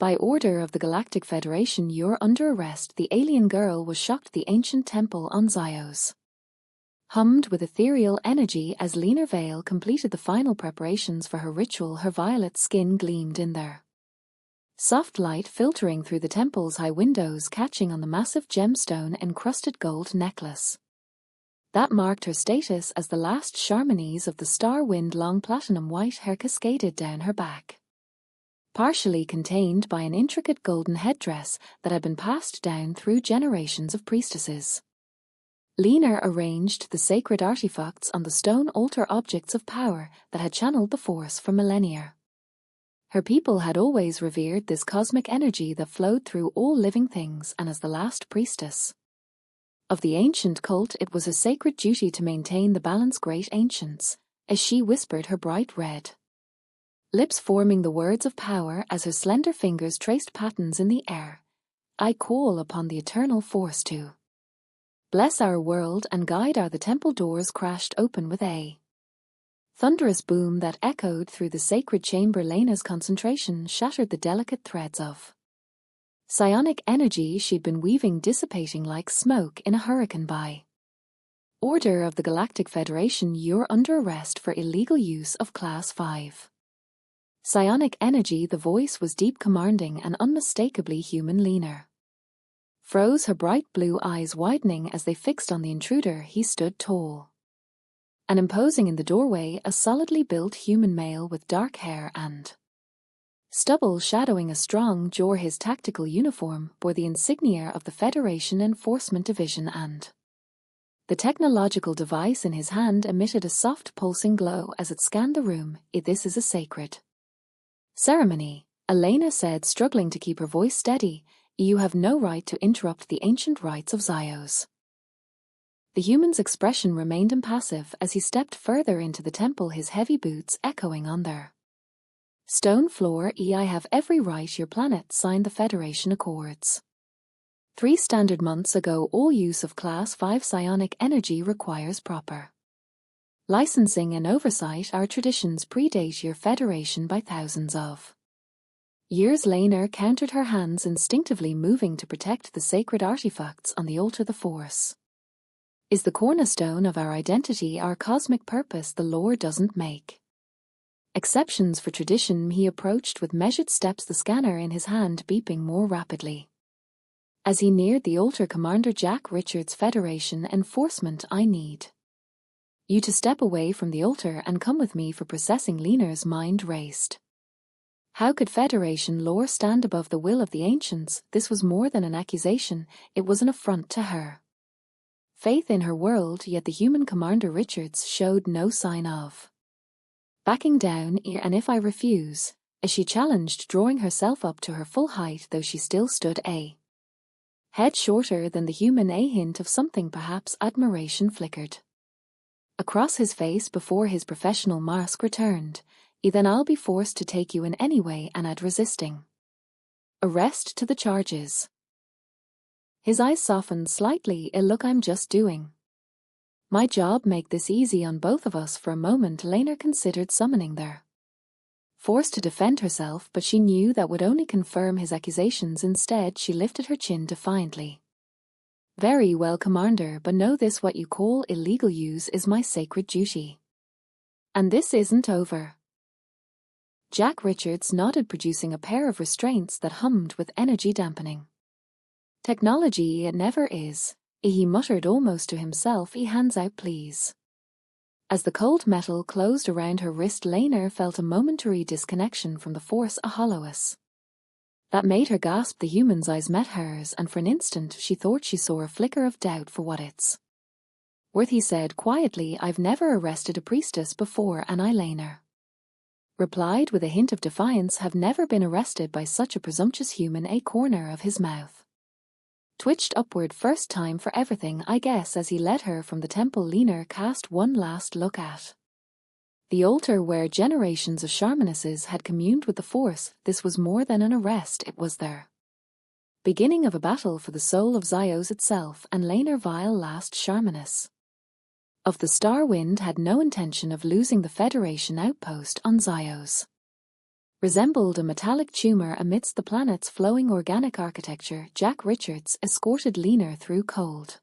By order of the Galactic Federation, you're under arrest. The alien girl was shocked at the ancient temple on Zyos. Hummed with ethereal energy as Lena Vale completed the final preparations for her ritual, her violet skin gleamed in there. Soft light filtering through the temple's high windows, catching on the massive gemstone-encrusted gold necklace. That marked her status as the last Charmonese of the Star Wind. Long platinum white hair cascaded down her back, partially contained by an intricate golden headdress that had been passed down through generations of priestesses. Lena arranged the sacred artifacts on the stone altar, objects of power that had channeled the Force for millennia. Her people had always revered this cosmic energy that flowed through all living things, and as the last priestess of the ancient cult, it was a sacred duty to maintain the balance. Great ancients, as she whispered, her bright red lips forming the words of power as her slender fingers traced patterns in the air. I call upon the eternal Force to bless our world and guide our. The temple doors crashed open with a thunderous boom that echoed through the sacred chamber. Lena's concentration shattered the delicate threads of psionic energy she'd been weaving, dissipating like smoke in a hurricane. By order of the Galactic Federation, you're under arrest for illegal use of Class 5 psionic energy. The voice was deep, commanding, and unmistakably human. Lena froze, her bright blue eyes widening as they fixed on the intruder. He stood tall and imposing in the doorway, a solidly built human male with dark hair and stubble shadowing a strong jaw. His tactical uniform bore the insignia of the Federation Enforcement Division, and the technological device in his hand emitted a soft pulsing glow as it scanned the room. This is a sacred ceremony, Elena said, struggling to keep her voice steady. You have no right to interrupt the ancient rites of Zyos. The human's expression remained impassive as he stepped further into the temple, his heavy boots echoing on their stone floor. I have every right. Your planet signed the Federation Accords 3 standard months ago. All use of Class 5 psionic energy requires proper licensing and oversight. Our traditions predate your Federation by thousands of years. Lena countered, her hands instinctively moving to protect the sacred artifacts on the altar. The Force is the cornerstone of our identity, our cosmic purpose. The lore doesn't make exceptions for tradition. He approached with measured steps, the scanner in his hand beeping more rapidly as he neared the altar. Commander Jack Richards, Federation Enforcement, I need you to step away from the altar and come with me for processing. Lena's mind raced. How could Federation lore stand above the will of the ancients? This was more than an accusation, it was an affront to her faith in her world. Yet the human Commander Richards showed no sign of backing down. And if I refuse, as she challenged, drawing herself up to her full height, though she still stood a head shorter than the human. A hint of something, perhaps admiration, flickered across his face before his professional mask returned. Then I'll be forced to take you in anyway, and add resisting arrest to the charges. His eyes softened slightly. Look, I'm just doing my job. Make this easy on both of us. For a moment Lena considered summoning their Force to defend herself, but she knew that would only confirm his accusations. Instead, she lifted her chin defiantly. Very well, Commander, but know this: what you call illegal use is my sacred duty. And this isn't over. Jack Richards nodded, producing a pair of restraints that hummed with energy dampening technology. It never is, he muttered almost to himself. Hands out, please. As the cold metal closed around her wrist, Lena felt a momentary disconnection from the Force, a hollowness that made her gasp. The human's eyes met hers, and for an instant she thought she saw a flicker of doubt. For what it's worth, he said quietly, I've never arrested a priestess before. And I, Lena replied with a hint of defiance, have never been arrested by such a presumptuous human. A corner of his mouth twitched upward. First time for everything, I guess. As he led her from the temple, Lena cast one last look at the altar where generations of Charmonesses had communed with the Force. This was more than an arrest, it was their beginning of a battle for the soul of Zyos itself. And Lena Vile, last Charmoness of the Star Wind, had no intention of losing the Federation outpost on Zyos. Resembled a metallic tumor amidst the planet's flowing organic architecture, Jack Richards escorted Lena through cold,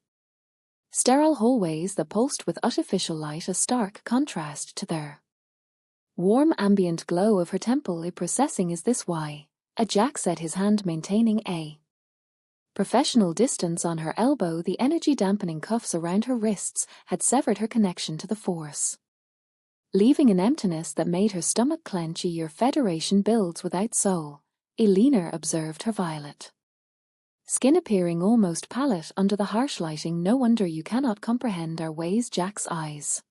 sterile hallways that pulsed with artificial light, a stark contrast to their warm ambient glow of her temple. "A processing, is this why?" Jack said, his hand maintaining a professional distance on her elbow. The energy-dampening cuffs around her wrists had severed her connection to the Force, leaving an emptiness that made her stomach clench. "Your Federation builds without soul," Elena observed, her violet skin appearing almost pallid under the harsh lighting. "No wonder you cannot comprehend our ways." Jack's eyes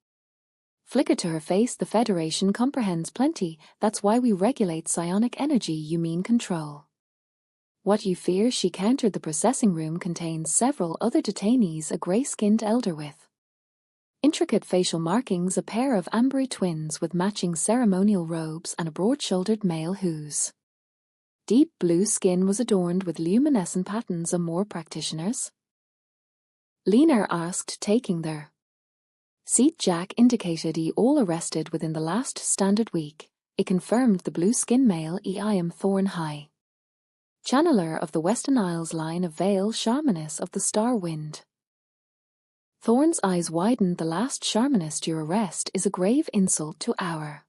flickered to her face. "The Federation comprehends plenty. That's why we regulate psionic energy." "You mean control what you fear," she countered. "The processing room contains several other detainees, a gray-skinned elder with intricate facial markings, a pair of ambery twins with matching ceremonial robes, and a broad-shouldered male whose deep blue skin was adorned with luminescent patterns." "A more practitioners?" Lena asked, taking their seat. Jack indicated. "All arrested within the last standard week," it confirmed the blue-skinned male. "I am Thorn High, channeler of the Western Isles line of Vale, Shamaness of the Star Wind." Thorn's eyes widened. "The last Shamanist. Your arrest is a grave insult to our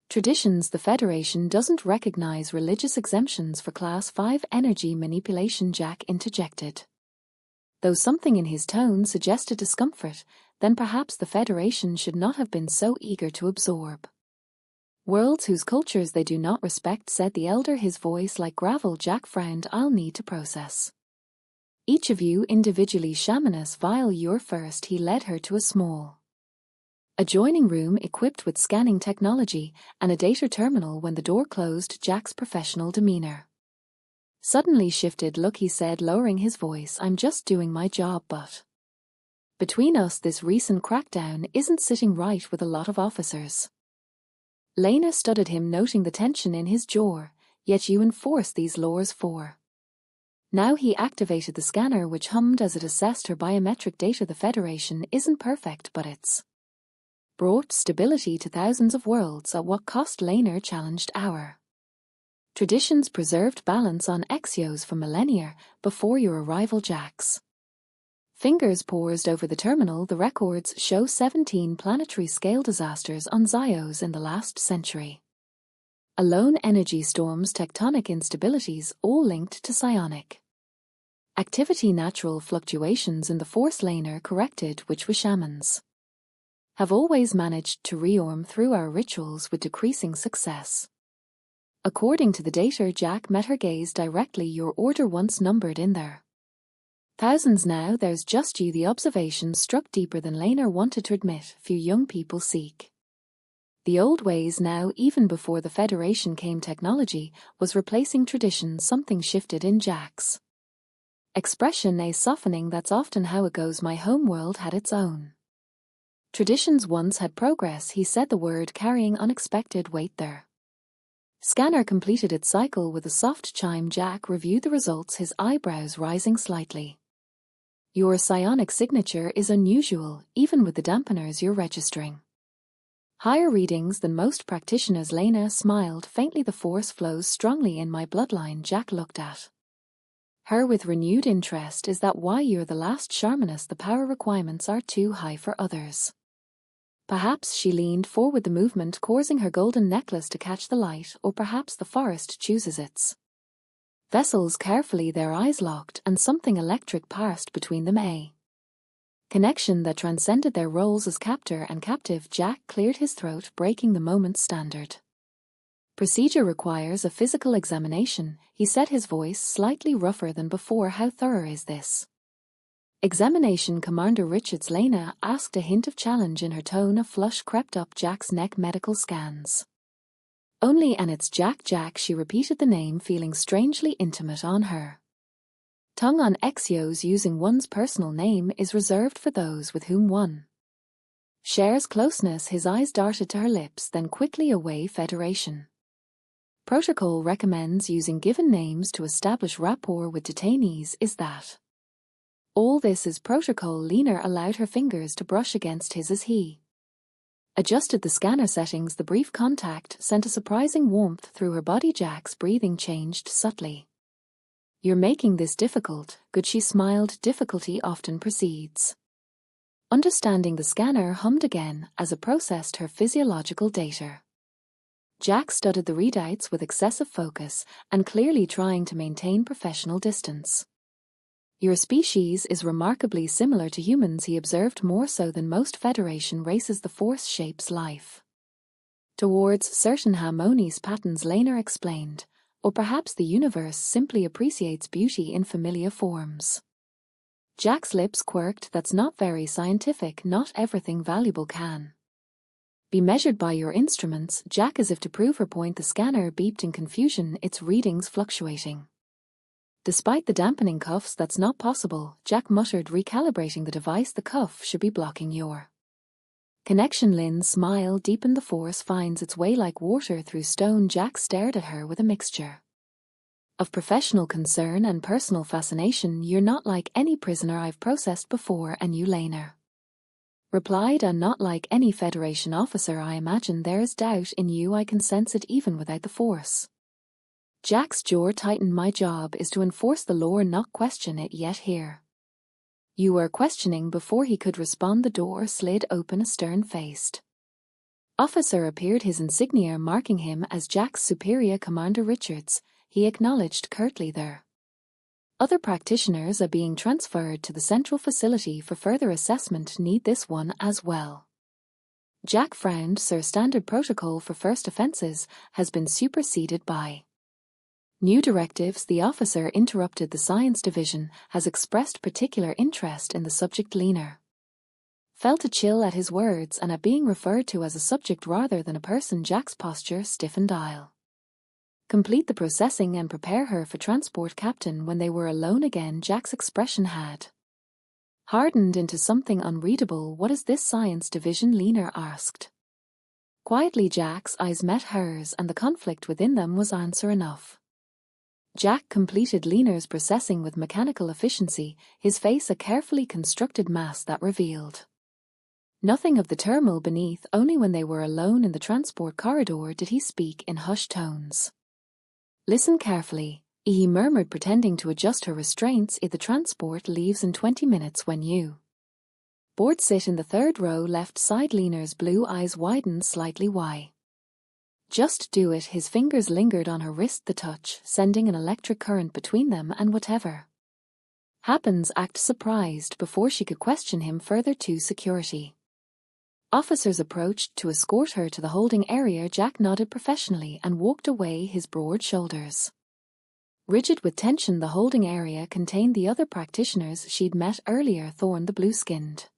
traditions. The Federation doesn't recognize religious exemptions for Class 5 energy manipulation," Jack interjected, though something in his tone suggested discomfort. "Then perhaps the Federation should not have been so eager to absorb worlds whose cultures they do not respect," said the elder, his voice like gravel. Jack frowned. "I'll need to process each of you individually." "Shamaness Vile, you're first." He led her to a small adjoining room equipped with scanning technology and a data terminal. When the door closed, Jack's professional demeanor suddenly shifted. "Look," he said, lowering his voice, "I'm just doing my job, but between us, this recent crackdown isn't sitting right with a lot of officers." Lena studied him, noting the tension in his jaw. "Yet you enforce these laws for..." Now he activated the scanner, which hummed as it assessed her biometric data. "The Federation isn't perfect, but it's brought stability to thousands of worlds. At what cost?" Lena challenged. "Our traditions preserved balance on Exios for millennia before your arrival." Jack's fingers paused over the terminal. "The records show 17 planetary-scale disasters on Zios in the last century alone. Energy storms, tectonic instabilities, all linked to psionic activity. Natural fluctuations in the Force," Lena corrected, "which we shamans have always managed to rearm through our rituals with decreasing success." According to the data, Jack met her gaze directly. "Your order once numbered in there thousands. Now there's just you." The observation struck deeper than Lena wanted to admit. "Few young people seek the old ways now." Even before the Federation came, technology was replacing tradition. Something shifted in Jack's expression, a softening. "That's often how it goes. My homeworld had its own traditions once, had progress," he said, the word carrying unexpected weight. Their scanner completed its cycle with a soft chime. Jack reviewed the results, his eyebrows rising slightly. "Your psionic signature is unusual, even with the dampeners you're registering. Higher readings than most practitioners." Lena smiled faintly. "The Force flows strongly in my bloodline." Jack looked at her with renewed interest. "Is that why you're the last Shamaness? The power requirements are too high for others?" Perhaps. She leaned forward, the movement causing her golden necklace to catch the light. "Or perhaps the forest chooses its vessels carefully." Their eyes locked, and something electric passed between them, a connection that transcended their roles as captor and captive. Jack cleared his throat, breaking the moment's standard procedure requires a physical examination, he said, his voice slightly rougher than before. "How thorough is this examination, Commander Richards?" Lena asked, a hint of challenge in her tone. A flush crept up Jack's neck. "Medical scans only." "And it's Jack." She repeated the name, feeling strangely intimate on her tongue. "On Exios, using one's personal name is reserved for those with whom one shares closeness." His eyes darted to her lips, then quickly away. "Federation protocol recommends using given names to establish rapport with detainees. Is that all this is?" "Protocol." Lena allowed her fingers to brush against his as he Adjusted the scanner settings. The brief contact sent a surprising warmth through her body. Jack's breathing changed subtly. "You're making this difficult." Good, she smiled. "Difficulty often precedes understanding." The scanner hummed again as it processed her physiological data. Jack studied the readouts with excessive focus and clearly trying to maintain professional distance. "Your species is remarkably similar to humans," he observed. "More so than most Federation races. The Force shapes life towards certain harmonious patterns," Lena explained. "Or perhaps the universe simply appreciates beauty in familiar forms." Jack's lips quirked. "That's not very scientific. Not everything valuable can be measured by your instruments." Jack, as if to prove her point, the scanner beeped in confusion, its readings fluctuating despite the dampening cuffs. "That's not possible," Jack muttered, recalibrating the device. "The cuff should be blocking your connection." Lynn's smile deepened. "The Force finds its way like water through stone." Jack stared at her with a mixture of professional concern and personal fascination. "You're not like any prisoner I've processed before." "And you," Lena replied, "are not like any Federation officer I imagine. There's doubt in you. I can sense it even without the Force." Jack's jaw tightened. "My job is to enforce the law, not question it." "Yet here you were questioning." Before he could respond, the door slid open. A stern-faced officer appeared, his insignia marking him as Jack's superior. "Commander Richards," he acknowledged curtly. "Their other practitioners are being transferred to the central facility for further assessment. Need this one as well?" Jack frowned. "Sir, standard protocol for first offenses has been superseded by new directives." The officer interrupted. "The Science Division has expressed particular interest in the subject." Lena felt a chill at his words and at being referred to as a subject rather than a person. Jack's posture stiffened. "I'll complete the processing and prepare her for transport, Captain." When they were alone again, Jack's expression had hardened into something unreadable. "What is this Science Division?" Lena asked quietly. Jack's eyes met hers, and the conflict within them was answer enough. Jack completed Lena's processing with mechanical efficiency, his face a carefully constructed mask that revealed nothing of the turmoil beneath. Only when they were alone in the transport corridor did he speak in hushed tones. "Listen carefully," he murmured, pretending to adjust her restraints. "If the transport leaves in 20 minutes, when you board, sit in the third row left side." Lena's blue eyes widened slightly. "Why?" "Just do it." His fingers lingered on her wrist, the touch sending an electric current between them. "And whatever happens, act surprised." Before she could question him further, two security officers approached to escort her to the holding area. Jack nodded professionally and walked away, his broad shoulders rigid with tension. The holding area contained the other practitioners she'd met earlier. Thorn, the blue-skinned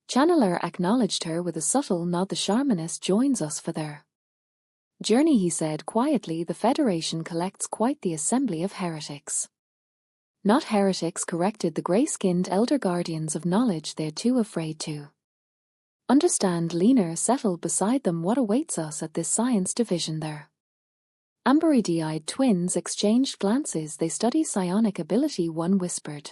channeler, acknowledged her with a subtle nod. "The Sharmanist joins us for their journey," he said quietly. "The Federation collects quite the assembly of heretics." "Not heretics," corrected the grey-skinned elder. "Guardians of knowledge. They're too afraid to understand." Lena settled beside them. "What awaits us at this Science Division?" Their amber-eyed twins exchanged glances. "They study psionic ability," one whispered.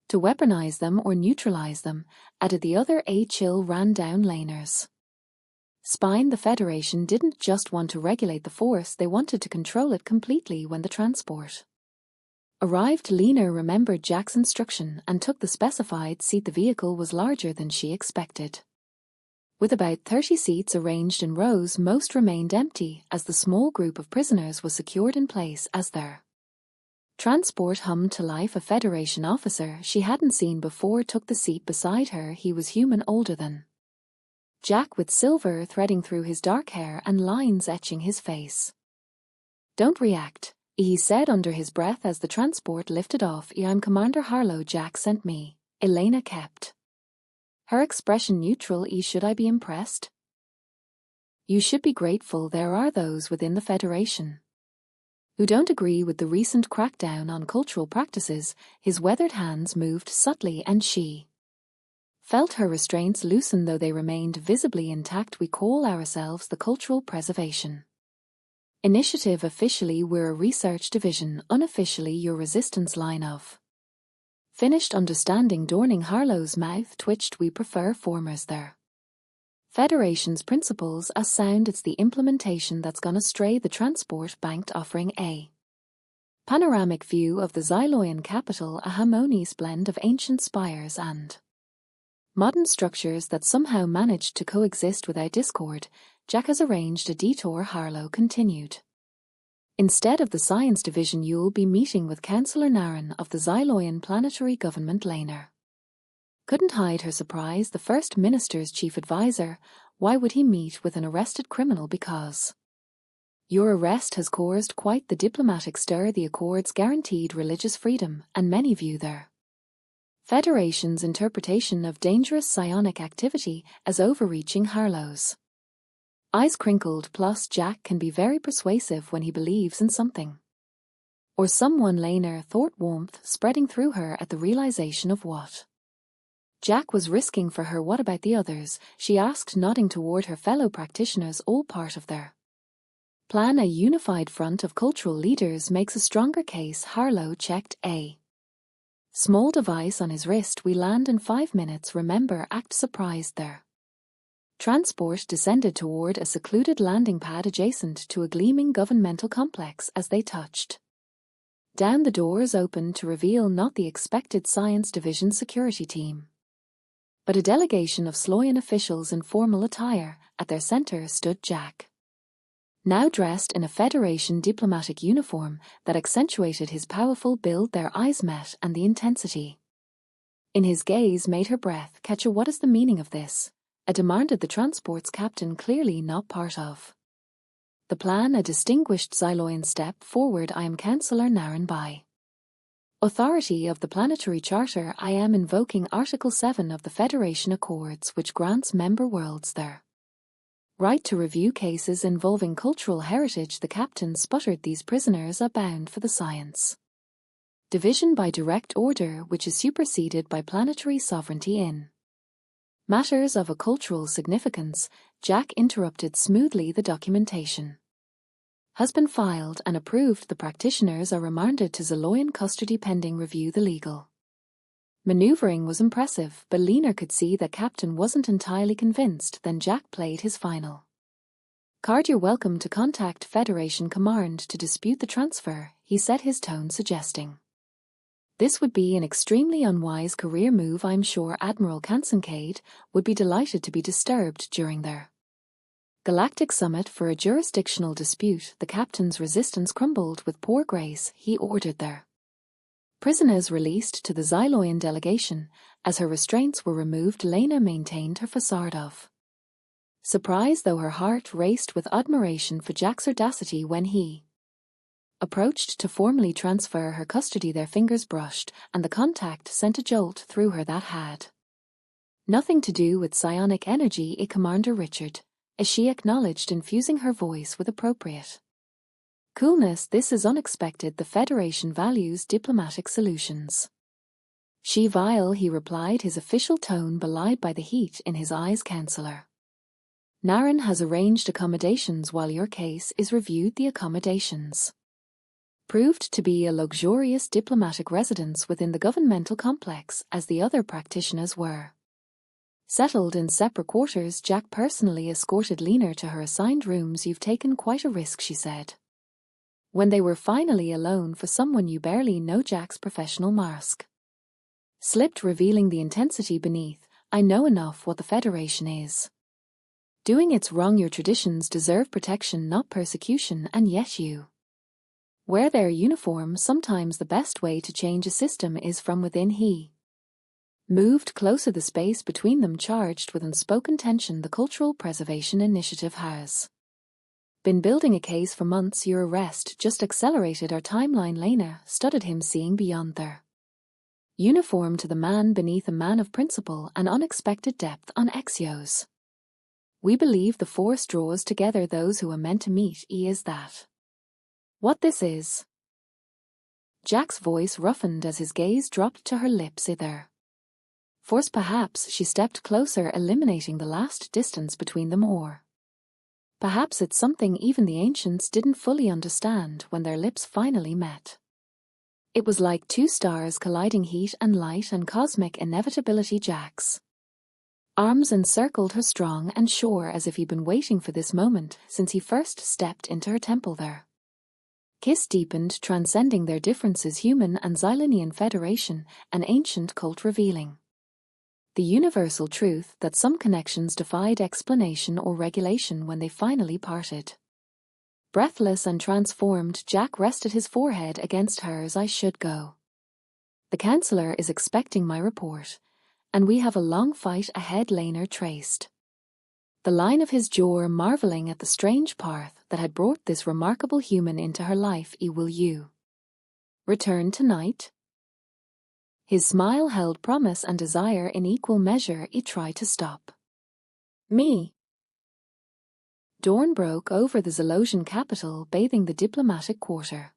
"To weaponize them or neutralize them," added the other. A chill ran down Lena's spine. The Federation didn't just want to regulate the Force, they wanted to control it completely. When the transport arrived, Lena remembered Jack's instruction and took the specified seat. The vehicle was larger than she expected. With about 30 seats arranged in rows, most remained empty as the small group of prisoners was secured in place. As their transport hummed to life, a Federation officer she hadn't seen before took the seat beside her. He was human, older than Jack, with silver threading through his dark hair and lines etching his face. "Don't react," he said under his breath as the transport lifted off. "I'm Commander Harlow. Jack sent me." Elena kept her expression neutral. "Should I be impressed?" "You should be grateful. There are those within the Federation who don't agree with the recent crackdown on cultural practices." His weathered hands moved subtly and she felt her restraints loosen, though they remained visibly intact. "We call ourselves the Cultural Preservation Initiative. Officially, we're a research division. Unofficially, your resistance line of finished understanding." Dorning, Harlow's mouth twitched. "We prefer formers." Their Federation's principles are sound, it's the implementation that's gonna stray. The transport banked, offering a panoramic view of the Xyloian capital, a harmonious blend of ancient spires and modern structures that somehow managed to coexist without discord. Jack has arranged a detour, Harlow continued. Instead of the science division, you'll be meeting with Councillor Naren of the Xyloian Planetary Government. Laner couldn't hide her surprise. The First Minister's chief advisor. Why would he meet with an arrested criminal? Because your arrest has caused quite the diplomatic stir. The Accords guaranteed religious freedom, and many view their Federation's interpretation of dangerous psionic activity as overreaching. Harlow's eyes crinkled. Plus, Jack can be very persuasive when he believes in something or someone. Laner thought, warmth spreading through her at the realization of what Jack was risking for her. What about the others? She asked, nodding toward her fellow practitioners. All part of their plan. A unified front of cultural leaders makes a stronger case. Harlow checked a small device on his wrist. We land in 5 minutes. Remember, act surprised. Their transport descended toward a secluded landing pad adjacent to a gleaming governmental complex. As they touched down, the doors opened to reveal not the expected science division security team, but a delegation of Sloyan officials in formal attire. At their center stood Jack, now dressed in a Federation diplomatic uniform that accentuated his powerful build. Their eyes met, and the intensity in his gaze made her breath catch. What is the meaning of this? Demanded the transport's captain, clearly not part of the plan. A distinguished Xyloian stepped forward. I am Councillor Naren. By authority of the Planetary Charter, I am invoking Article 7 of the Federation Accords, which grants member worlds their right to review cases involving cultural heritage. The captain sputtered, these prisoners are bound for the science division by direct order, which is superseded by planetary sovereignty in matters of a cultural significance. Jack interrupted smoothly. The documentation has been filed and approved. The practitioners are remanded to Xyloian custody pending review. The legal maneuvering was impressive, but Laner could see that Captain wasn't entirely convinced. Then Jack played his final card. You're welcome to contact Federation Command to dispute the transfer, he said, his tone suggesting this would be an extremely unwise career move. I'm sure Admiral Kansankade would be delighted to be disturbed during their galactic summit for a jurisdictional dispute. The captain's resistance crumbled with poor grace. He ordered their prisoners released to the Xyloian delegation. As her restraints were removed, Laner maintained her facade of surprise, though her heart raced with admiration for Jack's audacity when he approached to formally transfer her custody. Their fingers brushed, and the contact sent a jolt through her that had nothing to do with psionic energy. Commander Richard, as she acknowledged, infusing her voice with appropriate coolness. This is unexpected. The Federation values diplomatic solutions. She vile, he replied, his official tone belied by the heat in his eyes. Councillor Naren has arranged accommodations while your case is reviewed. The accommodations proved to be a luxurious diplomatic residence within the governmental complex. As the other practitioners were settled in separate quarters, Jack personally escorted Laner to her assigned rooms. You've taken quite a risk, she said, when they were finally alone. For someone you barely know, Jack's professional mask slipped, revealing the intensity beneath. I know enough what the Federation is doing. It's wrong. Your traditions deserve protection, not persecution, and yet you wear their uniform. Sometimes the best way to change a system is from within. He moved closer, the space between them charged with unspoken tension. The Cultural Preservation Initiative has been building a case for months. Your arrest just accelerated our timeline. Laner studied him, seeing beyond their uniform to the man beneath, a man of principle and unexpected depth on Exios. We believe the Force draws together those who are meant to meet. Is that what this is? Jack's voice roughened as his gaze dropped to her lips. Either Force, perhaps. She stepped closer, eliminating the last distance between them. Or perhaps it's something even the ancients didn't fully understand. When their lips finally met, it was like two stars colliding, heat and light and cosmic inevitability. Jack's Arms encircled her strong and sure as if he'd been waiting for this moment since he first stepped into her temple there. Kiss deepened, transcending their differences, human and Xylenian federation, an ancient cult revealing the universal truth that some connections defied explanation or regulation when they finally parted. Breathless and transformed, Jack rested his forehead against hers. I should go. The Chancellor is expecting my report, and we have a long fight ahead, Laner traced the line of his jaw, marveling at the strange path that had brought this remarkable human into her life. Will you return tonight? His smile held promise and desire in equal measure. He tried to stop me. Dawn broke over the Zalosian capital, bathing the diplomatic quarter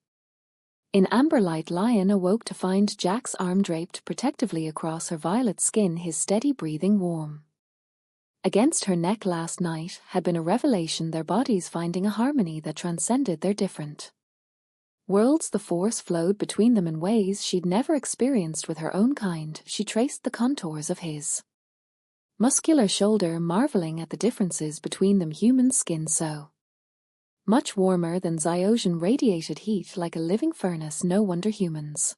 in amber light. Lion awoke to find Jack's arm draped protectively across her violet skin, his steady breathing warm against her neck. Last night had been a revelation, their bodies finding a harmony that transcended their different worlds. The force flowed between them in ways she'd never experienced with her own kind. She traced the contours of his muscular shoulder, marveling at the differences between them. Human skin so much warmer than Zyosian, radiated heat like a living furnace. No wonder humans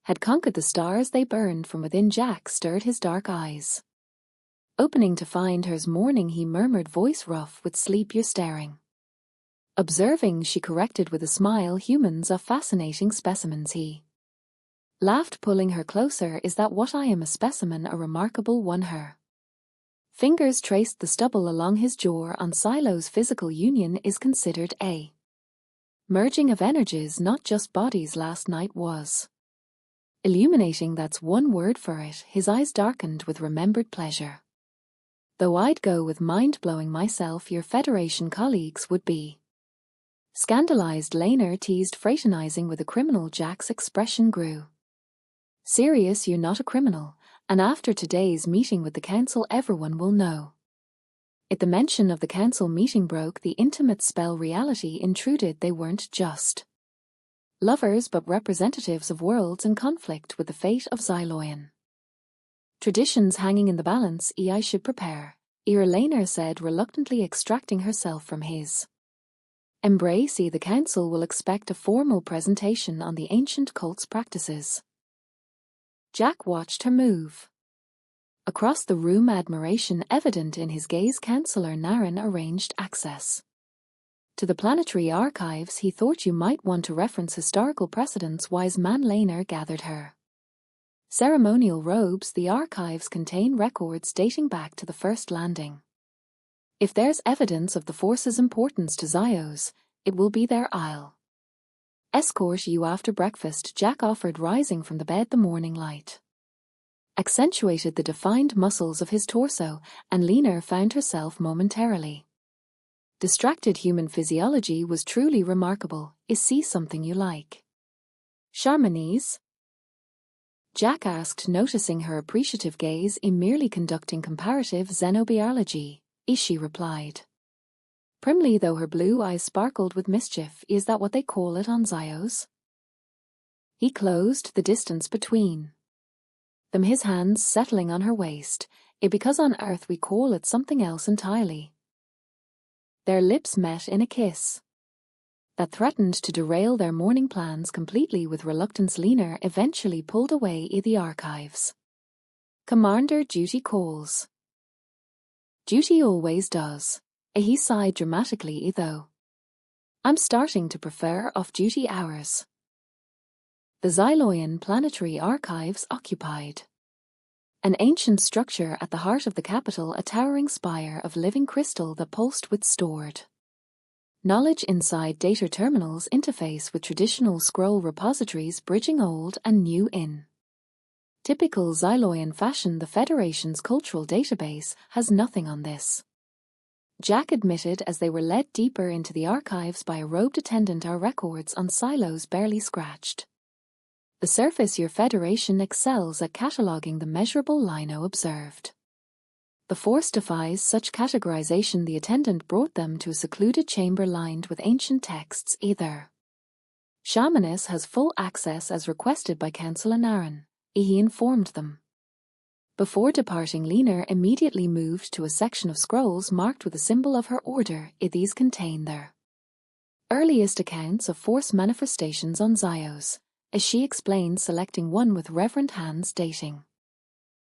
had conquered the stars. They burned from within. Jack stirred his dark eyes, opening to find hers morning. He murmured, voice rough with sleep, you're staring. Observing, she corrected with a smile, humans are fascinating specimens. He laughed, pulling her closer. Is that what I am? A specimen, a remarkable one. Her fingers traced the stubble along his jaw. On Silo's physical union is considered a merging of energies, not just bodies. Last night was illuminating, that's one word for it. His eyes darkened with remembered pleasure. Though I'd go with mind-blowing myself, your Federation colleagues would be scandalized. Laner teased, fraternizing with a criminal. Jack's expression grew serious. You're not a criminal, and after today's meeting with the Council, everyone will know it. The mention of the Council meeting broke the intimate spell. Reality intruded. They weren't just lovers, but representatives of worlds in conflict with the fate of Xyloian traditions hanging in the balance. I should prepare, Laner said, reluctantly extracting herself from his embrace. The Council will expect a formal presentation on the ancient cult's practices. Jack watched her move across the room, admiration evident in his gaze. Chancellor Naren arranged access to the planetary archives. He thought you might want to reference historical precedents. Wise man. Laner gathered her ceremonial robes. The archives contain records dating back to the first landing. If there's evidence of the Force's importance to Zyos, it will be there. I'll escort you after breakfast, Jack offered, rising from the bed. The morning light accentuated the defined muscles of his torso, and Laner found herself momentarily distracted. Human physiology was truly remarkable. Is C something you like, Charmanese? Jack asked, noticing her appreciative gaze. Merely conducting comparative xenobiology, she replied primly, though her blue eyes sparkled with mischief. Is that what they call it on Zyos? He closed the distance between them, his hands settling on her waist. Because on Earth we call it something else entirely. Their lips met in a kiss that threatened to derail their morning plans completely. With reluctance, Laner eventually pulled away. The archives. Commander, duty calls. Duty always does. He sighed dramatically, though. I'm starting to prefer off-duty hours. The Xyloian planetary archives occupied an ancient structure at the heart of the capital, a towering spire of living crystal that pulsed with stored knowledge. Inside, data terminals interface with traditional scroll repositories, bridging old and new in typical Xyloian fashion. The Federation's cultural database has nothing on this, Jack admitted as they were led deeper into the archives by a robed attendant. Our records on silos barely scratched the surface. Your Federation excels at cataloging the measurable, Lino observed. The Force defies such categorization. The attendant brought them to a secluded chamber lined with ancient texts. Either Shamaness has full access as requested by Chancellor Naren, he informed them. Before departing, Lena immediately moved to a section of scrolls marked with a symbol of her order. These contain their earliest accounts of force manifestations on Zyos, as she explained, selecting one with reverent hands, dating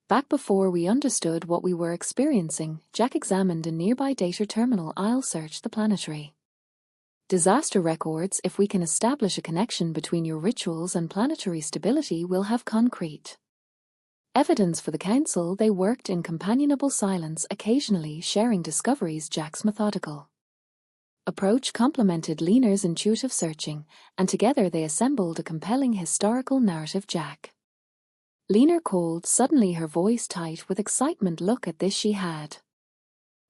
back before we understood what we were experiencing. Jack examined a nearby data terminal. I'll search the planetary disaster records. If we can establish a connection between your rituals and planetary stability, we'll have concrete evidence for the council. They worked in companionable silence, occasionally sharing discoveries. Jack's methodical approach complemented Lena's intuitive searching, and together they assembled a compelling historical narrative. Jack. Lena called, suddenly her voice tight with excitement. Look at this. She had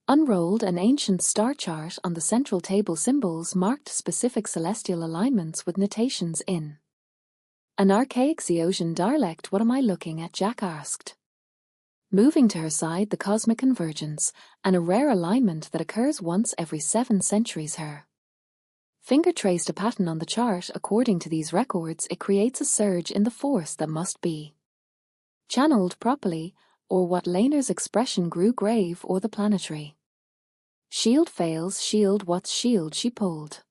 unrolled an ancient star chart. On the central table, symbols marked specific celestial alignments with notations in an archaic Zeosian dialect. What am I looking at? Jack asked, moving to her side. The cosmic convergence, and a rare alignment that occurs once every 7 centuries. Her finger traced a pattern on the chart. According to these records, it creates a surge in the force that must be channeled properly, or what? Lena's expression grew grave. Or the planetary shield fails. Shield? What's shield? She pulled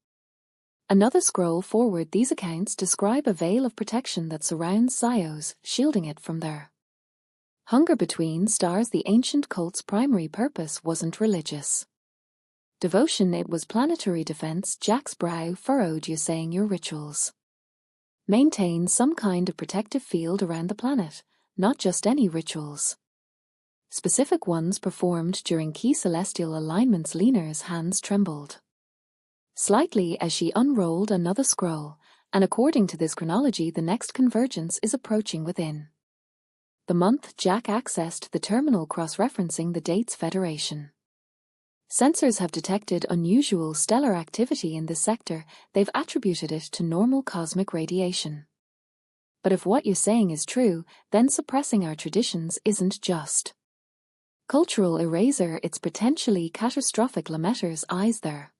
another scroll forward. These accounts describe a veil of protection that surrounds Zyos, shielding it from their hunger between stars. The ancient cult's primary purpose wasn't religious devotion, it was planetary defense. Jack's brow furrowed. You're saying your rituals maintain some kind of protective field around the planet? Not just any rituals. Specific ones performed during key celestial alignments. Lena's hands trembled slightly as she unrolled another scroll, and according to this chronology, the next convergence is approaching within the month. Jack accessed the terminal, cross-referencing the dates. Federation sensors have detected unusual stellar activity in this sector. They've attributed it to normal cosmic radiation. But if what you're saying is true, then suppressing our traditions isn't just cultural erasure, it's potentially catastrophic. Lemaitr's eyes, their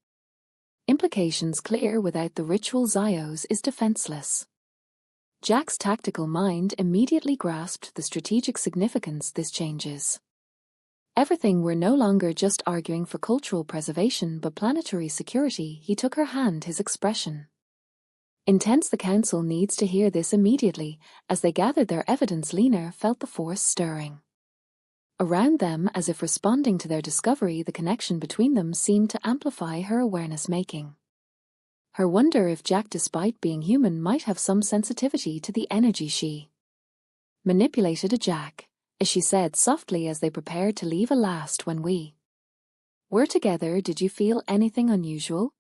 implications clear. Without the ritual, Zyos is defenseless. Jack's tactical mind immediately grasped the strategic significance. This changes everything. We're no longer just arguing for cultural preservation but planetary security. He took her hand, his expression intense. The council needs to hear this immediately. As they gathered their evidence, Lena felt the force stirring around them, as if responding to their discovery. The connection between them seemed to amplify her awareness, making her wonder if Jack, despite being human, might have some sensitivity to the energy she manipulated. Jack, as she said softly as they prepared to leave, last when we were together, did you feel anything unusual?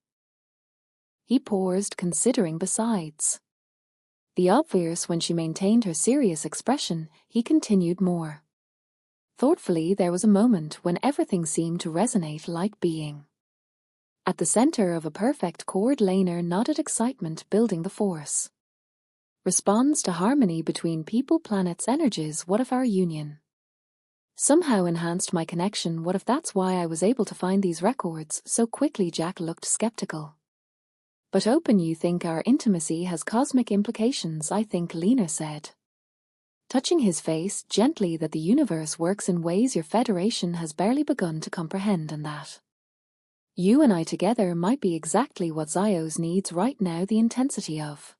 He paused, considering. Besides the obvious, when she maintained her serious expression, he continued more thoughtfully. There was a moment when everything seemed to resonate, like being at the center of a perfect chord. Lena nodded, excitement building. The force responds to harmony between people, planets, energies. What if our union somehow enhanced my connection? What if that's why I was able to find these records so quickly? Jack looked skeptical but open. You think our intimacy has cosmic implications? I think, Lena said, touching his face gently, that the universe works in ways your Federation has barely begun to comprehend, and that you and I together might be exactly what Zyos needs right now. The intensity of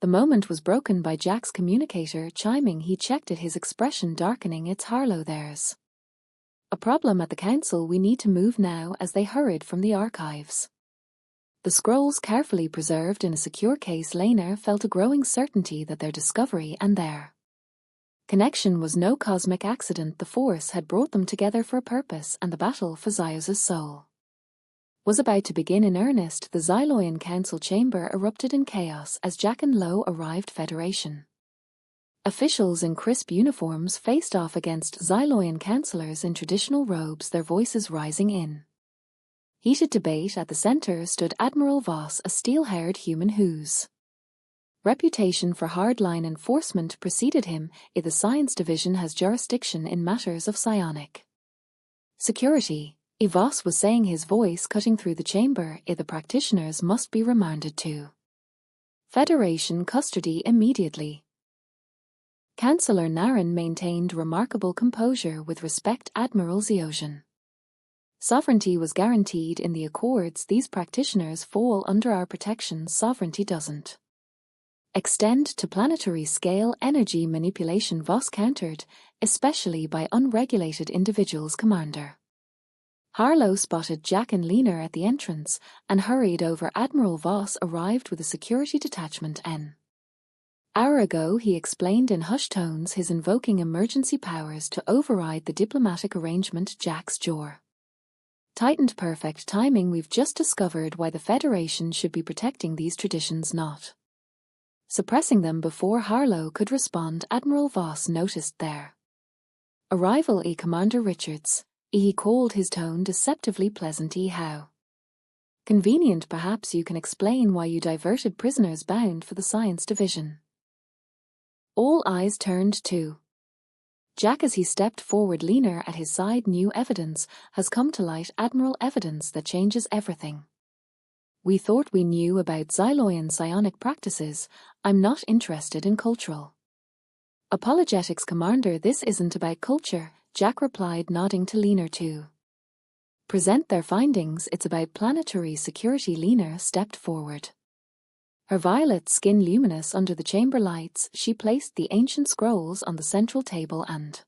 the moment was broken by Jack's communicator chiming. He checked it, his expression darkening. It's Harlow, there's a problem at the council. We need to move now. As they hurried from the archives, the scrolls carefully preserved in a secure case, Lena felt a growing certainty that their discovery and their connection was no cosmic accident. The Force had brought them together for a purpose, and the battle for Zyos' soul was about to begin in earnest. The Xyloian Council chamber erupted in chaos as Jack and Lo arrived. Federation officials in crisp uniforms faced off against Xyloian councillors in traditional robes, their voices rising in heated debate. At the center stood Admiral Voss, a steel-haired human whose reputation for hardline enforcement preceded him. The Science Division has jurisdiction in matters of psionic security, Voss was saying, his voice cutting through the chamber. The practitioners must be remanded to Federation custody immediately. Councillor Naren maintained remarkable composure with respect Admiral Zeosian. Sovereignty was guaranteed in the Accords. These practitioners fall under our protection. Sovereignty doesn't extend to planetary scale. Energy manipulation Voss countered, especially by unregulated individuals. Commander Harlow spotted Jack and Lena at the entrance and hurried over. Admiral Voss arrived with a security detachment an hour ago. He explained in hushed tones, his invoking emergency powers to override the diplomatic arrangement. Jack's jaw tightened. Perfect timing. We've just discovered why the Federation should be protecting these traditions, not suppressing them. Before Harlow could respond, Admiral Voss noticed their arrival. Commander Richards, he called, his tone deceptively pleasant. How convenient. Perhaps you can explain why you diverted prisoners bound for the Science Division. All eyes turned to Jack as he stepped forward. Lena at his side. New evidence has come to light, Admiral, evidence that changes everything. We thought we knew about Xyloian psionic practices. I'm not interested in cultural apologetics, Commander. This isn't about culture, Jack replied, nodding to Lena to present their findings. It's about planetary security. Lena stepped forward, her violet skin luminous under the chamber lights. She placed the ancient scrolls on the central table and